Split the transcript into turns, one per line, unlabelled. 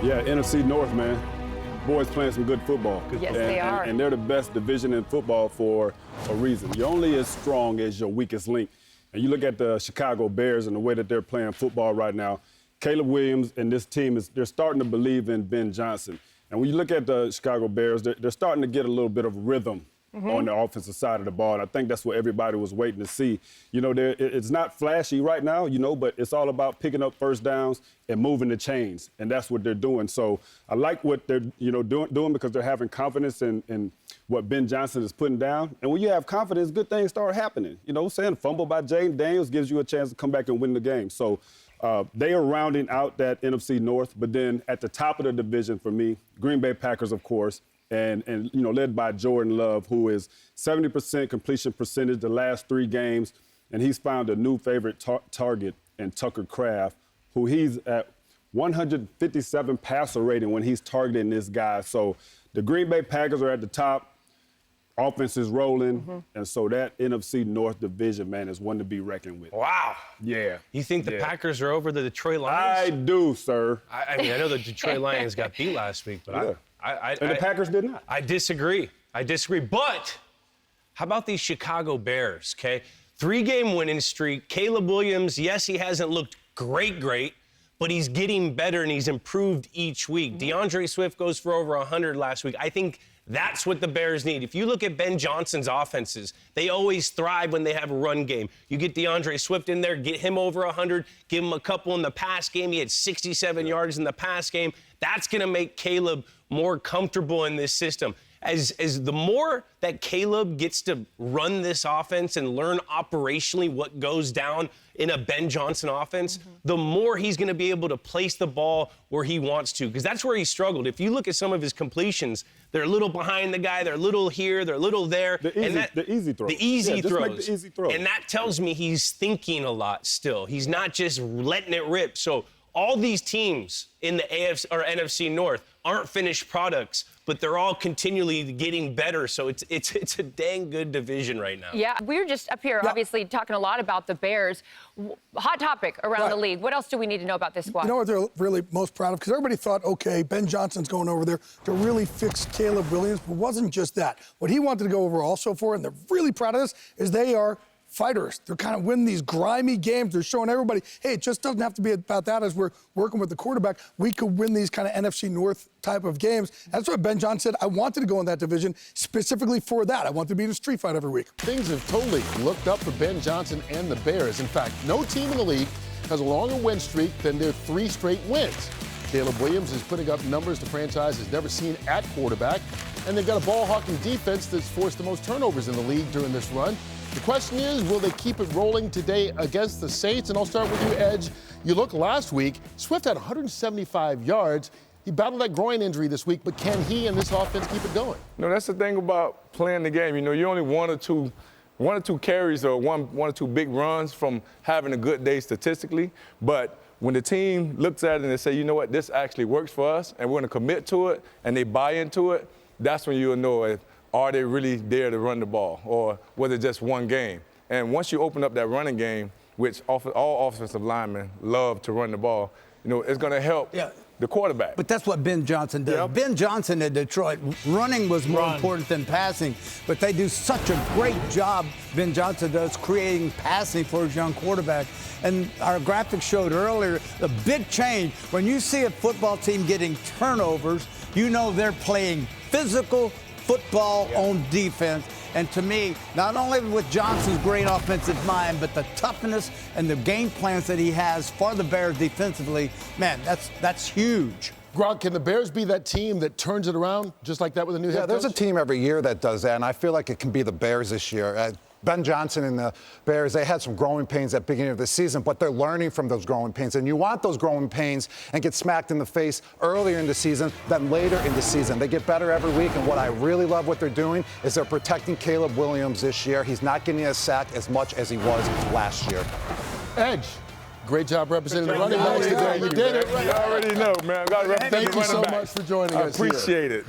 Yeah, NFC North, man. Boys playing some good football.
Yes, they are.
And they're the best division in football for a reason. You're only as strong as your weakest link. And you look at the Chicago Bears and the way that they're playing football right now, Caleb Williams and this team, they're starting to believe in Ben Johnson. And when you look at the Chicago Bears, they're starting to get a little bit of rhythm on the offensive side of the ball. And I think that's what everybody was waiting to see. You know, it's not flashy right now, you know, but it's all about picking up first downs and moving the chains. And that's what they're doing. So I like what they're, doing because they're having confidence in what Ben Johnson is putting down. And when you have confidence, good things start happening. You know, saying fumble by Jaden Daniels gives you a chance to come back and win the game. So they are rounding out that NFC North. But then at the top of the division for me, Green Bay Packers, of course, and led by Jordan Love, who is 70% completion percentage the last 3 games. And he's found a new favorite target in Tucker Kraft, who he's at 157 passer rating when he's targeting this guy. So the Green Bay Packers are at the top. Offense is rolling, and so that NFC North division, man, is one to be reckoned with.
Wow.
Yeah.
You think the Packers are over the Detroit Lions?
I do, sir.
I mean, I know the Detroit Lions got beat last week, but
and the Packers did not.
I disagree. But how about these Chicago Bears, okay? 3-game winning streak. Caleb Williams, yes, he hasn't looked great, but he's getting better and he's improved each week. DeAndre Swift goes for over 100 last week. I think that's what the Bears need. If you look at Ben Johnson's offenses, they always thrive when they have a run game. You get DeAndre Swift in there, get him over 100, give him a couple in the pass game. He had 67 yards in the pass game. That's going to make Caleb more comfortable in this system. As the more that Caleb gets to run this offense and learn operationally what goes down in a Ben Johnson offense, the more he's going to be able to place the ball where he wants to, because that's where he struggled. If you look at some of his completions, they're a little behind the guy, they're a little here, they're a little there.
The easy throws.
The easy throws.
Just make the easy throws.
And that tells me he's thinking a lot still. He's not just letting it rip. So all these teams in the AFC or NFC North aren't finished products, but they're all continually getting better. So it's a dang good division right now.
Yeah, we're just up here, obviously, talking a lot about the Bears. Hot topic around the league. What else do we need to know about this squad?
You know what they're really most proud of? Because everybody thought, okay, Ben Johnson's going over there to really fix Caleb Williams, but it wasn't just that. What he wanted to go over also for, and they're really proud of this, is they are fighters. They're kind of winning these grimy games. They're showing everybody, hey, it just doesn't have to be about that as we're working with the quarterback. We could win these kind of NFC North type of games. That's what Ben Johnson said. I wanted to go in that division specifically for that. I wanted to be in a street fight every week.
Things have totally looked up for Ben Johnson and the Bears. In fact, no team in the league has a longer win streak than their 3 straight wins. Caleb Williams is putting up numbers the franchise has never seen at quarterback, and they've got a ball-hawking defense that's forced the most turnovers in the league during this run. The question is, will they keep it rolling today against the Saints? And I'll start with you, Edge. You look last week, Swift had 175 yards. He battled that groin injury this week, but can he and this offense keep it going?
No, that's the thing about playing the game. You know, you're only one or two carries or one or two big runs from having a good day statistically. But when the team looks at it and they say, you know what, this actually works for us, and we're going to commit to it, and they buy into it, that's when you'll know if are they really there to run the ball, or was it just one game? And once you open up that running game, which all offensive linemen love to run the ball, you know, it's going to help the quarterback.
But that's what Ben Johnson does.
Yep.
Ben Johnson at Detroit, running was more important than passing, but they do such a great job, Ben Johnson does, creating passing for his young quarterback. And our graphic showed earlier the big change. When you see a football team getting turnovers, you know they're playing physical football on defense. And to me, not only with Johnson's great offensive mind, but the toughness and the game plans that he has for the Bears defensively, man, that's huge.
Gronk, can the Bears be that team that turns it around just like that with a new head coach?
There's a team every year that does that, and I feel like it can be the Bears this year. Ben Johnson and the Bears, they had some growing pains at the beginning of the season, but they're learning from those growing pains. And you want those growing pains and get smacked in the face earlier in the season than later in the season. They get better every week, and what I really love what they're doing is they're protecting Caleb Williams this year. He's not getting a sack as much as he was last year.
Edge, great job representing the running backs today. You did it.
You already know, man. Got to represent the running backs.
Thank you so much for joining us.
I appreciate it.